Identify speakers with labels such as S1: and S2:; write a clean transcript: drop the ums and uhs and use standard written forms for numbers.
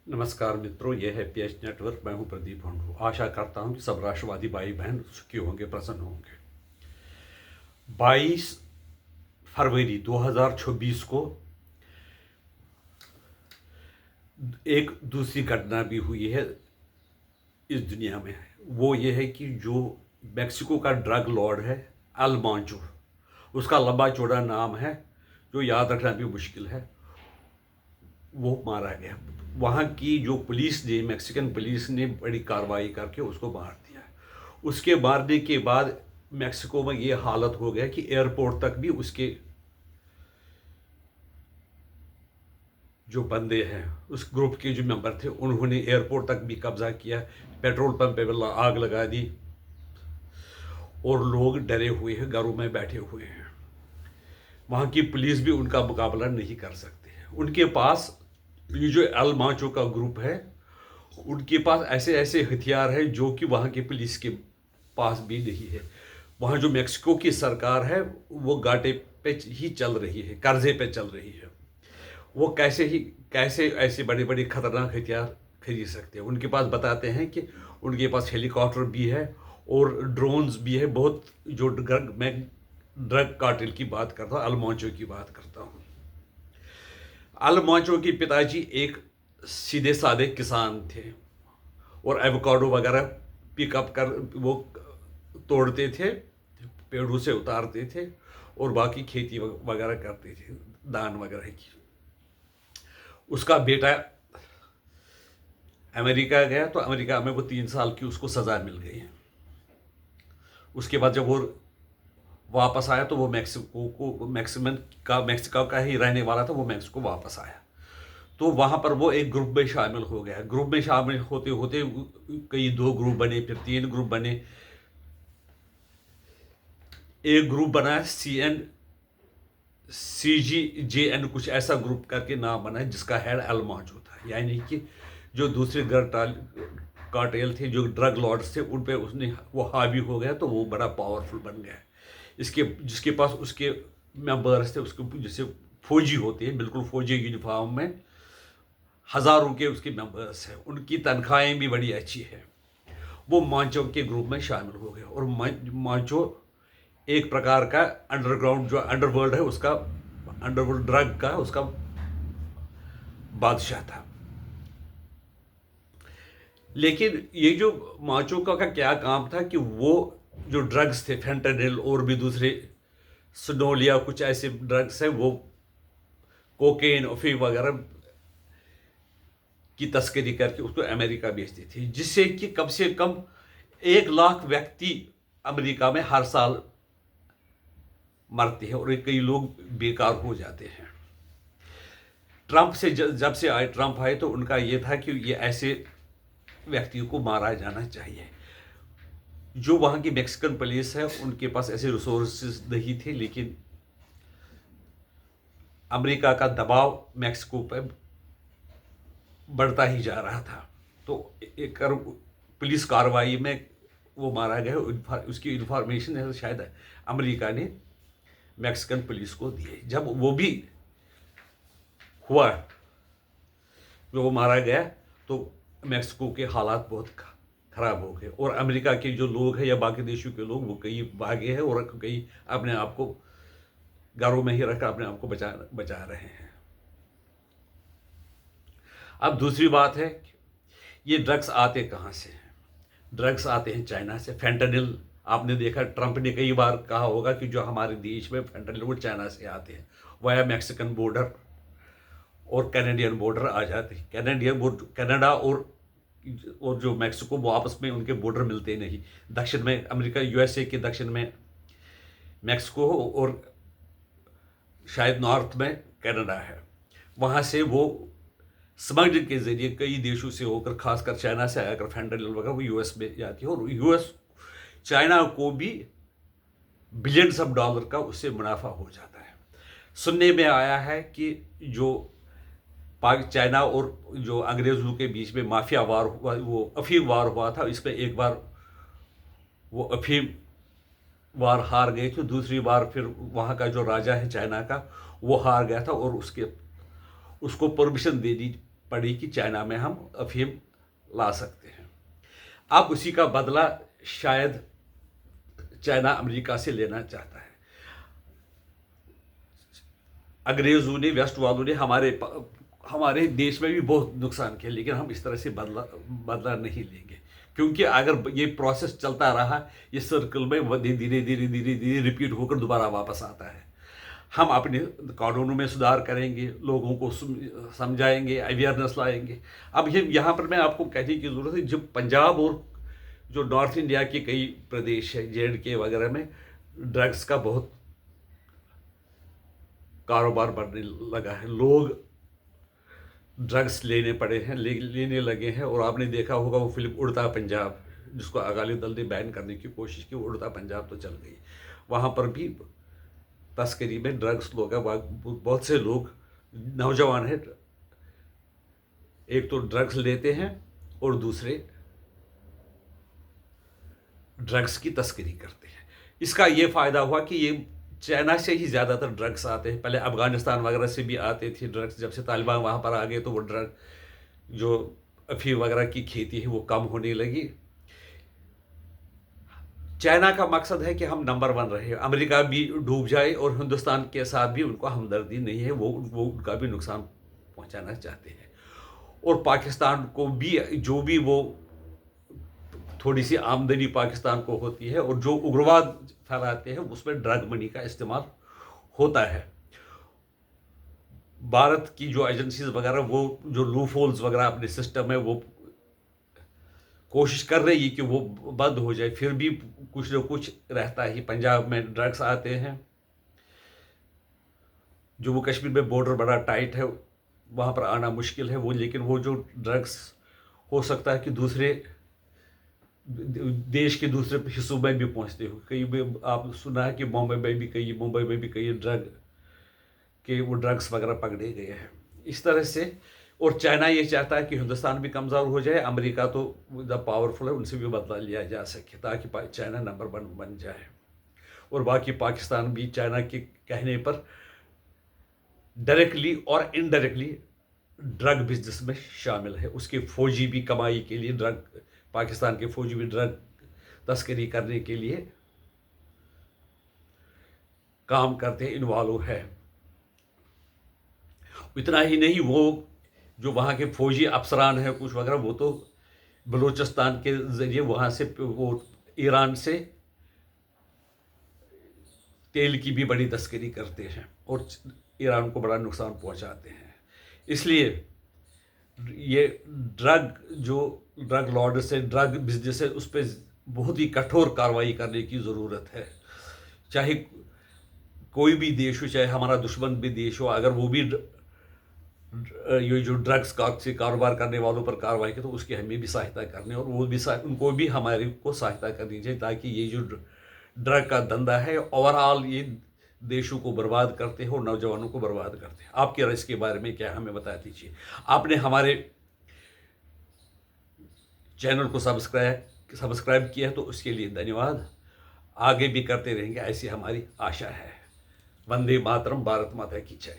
S1: नमस्कार मित्रों, यह है पीएच नेटवर्क। मैं हूं प्रदीप हंडू। आशा करता हूं कि सब राष्ट्रवादी भाई बहन सुखी होंगे, प्रसन्न होंगे। 22 फरवरी 2026 को एक दूसरी घटना भी हुई है इस दुनिया में। वो ये है कि जो मेक्सिको का ड्रग लॉर्ड है अल मांचो, उसका लंबा चौड़ा नाम है जो याद रखना भी मुश्किल है, वो मारा गया। वहाँ की जो पुलिस ने, मैक्सिकन पुलिस ने बड़ी कार्रवाई करके उसको मार दिया। उसके मारने के बाद मैक्सिको में ये हालत हो गया कि एयरपोर्ट तक भी उसके जो बंदे हैं, उस ग्रुप के जो मेंबर थे, उन्होंने एयरपोर्ट तक भी कब्जा किया, पेट्रोल पंप पे आग लगा दी और लोग डरे हुए हैं, घरों में बैठे हुए हैं। वहाँ की पुलिस भी उनका मुकाबला नहीं कर सकती है। उनके पास ये जो एल माचो का ग्रुप है, उनके पास ऐसे ऐसे हथियार हैं जो कि वहाँ की पुलिस के पास भी नहीं है। वहाँ जो मेक्सिको की सरकार है वो घाटे पे ही चल रही है, कर्जे पे चल रही है। वो कैसे ऐसे बड़े बड़े खतरनाक हथियार खरीद सकते हैं। उनके पास बताते हैं कि उनके पास हेलीकॉप्टर भी है और ड्रोन्स भी है। बहुत जो मैं ड्रग कार्टेल की बात करता हूँ, अल्मोंचो की बात करता हूँ। अल्मोंचो के पिताजी एक सीधे साधे किसान थे और एवोकाडो वगैरह पिकअप कर वो तोड़ते थे, पेड़ों से उतारते थे और बाकी खेती वगैरह करते थे, धान वगैरह की। उसका बेटा अमेरिका गया तो अमेरिका में वो 3 साल की उसको सज़ा मिल गई है। उसके बाद जब वो वापस आया तो वो मैक्सिको का ही रहने वाला था। वो मैक्सिको वापस आया तो वहाँ पर वो एक ग्रुप में शामिल हो गया। ग्रुप में शामिल होते होते कई 2 ग्रुप बने, फिर 3 ग्रुप बने। एक ग्रुप बना CGJN, कुछ ऐसा ग्रुप करके नाम बना है, जिसका हेड एल माचो था। यानी कि जो दूसरे कार्टेल थे, जो ड्रग लॉर्ड्स थे, उन पे उसने वो हावी हो गया तो वो बड़ा पावरफुल बन गया। जिसके पास उसके मेंबर्स थे, उसके जैसे फौजी होते हैं, बिल्कुल फौजी यूनिफॉर्म में हज़ारों के उसके मेंबर्स हैं। उनकी तनख्वाहें भी बड़ी अच्छी है। वो मांचो के ग्रुप में शामिल हो गए और मांचो एक प्रकार का अंडरग्राउंड जो अंडरवर्ल्ड है उसका, अंडरवर्ल्ड ड्रग का उसका बादशाह था। लेकिन ये जो माचो का क्या काम था कि वो जो ड्रग्स थे, फेंटानिल और भी दूसरे स्नोलिया, कुछ ऐसे ड्रग्स हैं, वो कोकेन, अफीम वगैरह की तस्करी करके उसको अमेरिका भेजती थी, जिससे कि कम से कम 1 लाख व्यक्ति अमेरिका में हर साल मरते हैं और कई लोग बेकार हो जाते हैं। ट्रंप से जब से ट्रंप आए तो उनका यह था कि ये ऐसे व्यक्तियों को मारा जाना चाहिए। जो वहाँ की मैक्सिकन पुलिस है उनके पास ऐसे रिसोर्सेज नहीं थे, लेकिन अमेरिका का दबाव मैक्सिको पर बढ़ता ही जा रहा था। तो एक पुलिस कार्रवाई में वो मारा गया। उसकी इंफॉर्मेशन शायद अमेरिका ने मैक्सिकन पुलिस को दी है। जब वो भी हुआ, जो वो मारा गया, तो मैक्सिको के हालात बहुत खराब हो गए और अमेरिका के जो लोग हैं या बाकी देशों के लोग, वो कई भागे हैं और कई अपने आप को घरों में ही रखकर अपने आप को बचा रहे हैं। अब दूसरी बात है, ये ड्रग्स आते कहाँ से हैं? ड्रग्स आते हैं चाइना से। फेंटानिल आपने देखा, ट्रंप ने कई बार कहा होगा कि जो हमारे देश में फेंटानिल वो चाइना से आते हैं, वाया मैक्सिकन बॉर्डर और कैनेडियन बॉर्डर आ जाते हैं। कनाडा और जो मैक्सिको, वो आपस में उनके बॉर्डर मिलते नहीं। दक्षिण में अमेरिका, यूएसए के दक्षिण में मैक्सिको और शायद नॉर्थ में कनाडा है। वहाँ से वो स्मगलिंग के जरिए कई देशों से होकर, खासकर चाइना से आकर फेंटानिल वगैरह वो यूएस में जाती है और यूएस चाइना को भी बिलियंस ऑफ डॉलर का उससे मुनाफा हो जाता है। सुनने में आया है कि जो चाइना और जो अंग्रेज़ों के बीच में माफिया वार हुआ, वो अफीम वार हुआ था, इसमें एक बार वो अफीम वार हार गए थे, दूसरी बार फिर वहाँ का जो राजा है चाइना का, वो हार गया था और उसको परमिशन देनी पड़ी कि चाइना में हम अफीम ला सकते हैं। अब उसी का बदला शायद चाइना अमेरिका से लेना चाहता है। अंग्रेजों ने, वेस्ट वालों ने हमारे देश में भी बहुत नुकसान किया, लेकिन हम इस तरह से बदला नहीं लेंगे, क्योंकि अगर ये प्रोसेस चलता रहा, ये सर्कल में धीरे धीरे धीरे धीरे धीरे रिपीट होकर दोबारा वापस आता है। हम अपने कानूनों में सुधार करेंगे, लोगों को समझाएंगे, अवेयरनेस लाएंगे। अब ये यहाँ पर मैं आपको कहने की ज़रूरत है, जब पंजाब और जो नॉर्थ इंडिया के कई प्रदेश है, JNK वगैरह में ड्रग्स का बहुत कारोबार बढ़ने लगा है। लोग ड्रग्स लेने पड़े हैं, लेने लगे हैं। और आपने देखा होगा वो फिल्म उड़ता पंजाब, जिसको अकाली दल ने बैन करने की कोशिश की, उड़ता पंजाब तो चल गई। वहाँ पर भी तस्करी में ड्रग्स लोग हैं, बहुत से लोग नौजवान हैं, एक तो ड्रग्स लेते हैं और दूसरे ड्रग्स की तस्करी करते हैं। इसका ये फ़ायदा हुआ कि ये चाइना से ही ज़्यादातर ड्रग्स आते हैं। पहले अफ़गानिस्तान वगैरह से भी आते थे ड्रग्स, जब से तालिबान वहाँ पर आ गए तो वो ड्रग जो अफीम वगैरह की खेती है वो कम होने लगी। चाइना का मकसद है कि हम नंबर 1 रहे, अमेरिका भी डूब जाए और हिंदुस्तान के साथ भी उनको हमदर्दी नहीं है, वो उनका भी नुकसान पहुँचाना चाहते हैं। और पाकिस्तान को भी जो भी वो थोड़ी सी आमदनी पाकिस्तान को होती है और जो उग्रवाद फैलाते हैं उसमें ड्रग मनी का इस्तेमाल होता है। भारत की जो एजेंसीज वगैरह वो जो लूप होल्स वगैरह अपने सिस्टम में वो कोशिश कर रही है कि वो बंद हो जाए, फिर भी कुछ न कुछ रहता है। पंजाब में ड्रग्स आते हैं, जम्मू कश्मीर में बॉर्डर बड़ा टाइट है, वहाँ पर आना मुश्किल है वो, लेकिन वो जो ड्रग्स हो सकता है कि दूसरे देश के दूसरे हिस्सों में भी पहुंचते हो। कई भी आप सुना है कि मुंबई में भी कई ड्रग के वो ड्रग्स वगैरह पकड़े गए हैं इस तरह से। और चाइना ये चाहता है कि हिंदुस्तान भी कमज़ोर हो जाए, अमेरिका तो ज़्यादा पावरफुल है, उनसे भी बदला लिया जा सके ताकि चाइना नंबर 1 बन जाए। और बाकी पाकिस्तान भी चाइना के कहने पर डायरेक्टली और इनडायरेक्टली ड्रग बिजनेस में शामिल है। उसके फौजी भी कमाई के लिए पाकिस्तान के फौजी भी ड्रग तस्करी करने के लिए काम करते हैं, इन्वॉल्व है। इतना ही नहीं, वो जो वहाँ के फौजी अफसरान हैं कुछ वगैरह, वो तो बलूचिस्तान के ज़रिए वहाँ से वो ईरान से तेल की भी बड़ी तस्करी करते हैं और ईरान को बड़ा नुकसान पहुँचाते हैं। इसलिए ये ड्रग लॉर्ड से ड्रग बिजनेस है, उस पर बहुत ही कठोर कार्रवाई करने की ज़रूरत है। चाहे कोई भी देश हो, चाहे हमारा दुश्मन भी देश हो, अगर वो भी ये जो ड्रग्स से कारोबार करने वालों पर कार्रवाई की तो उसकी हमें भी सहायता करनी, और वो भी उनको भी हमारे को सहायता करनी चाहिए, ताकि ये जो ड्रग का धंधा है ओवरऑल ये देशों को बर्बाद करते हैं और नौजवानों को बर्बाद करते हैं। आपके राय इसके बारे में क्या, हमें बता दीजिए। आपने हमारे चैनल को सब्सक्राइब किया है तो उसके लिए धन्यवाद। आगे भी करते रहेंगे, ऐसी हमारी आशा है। वंदे मातरम, भारत माता की जय।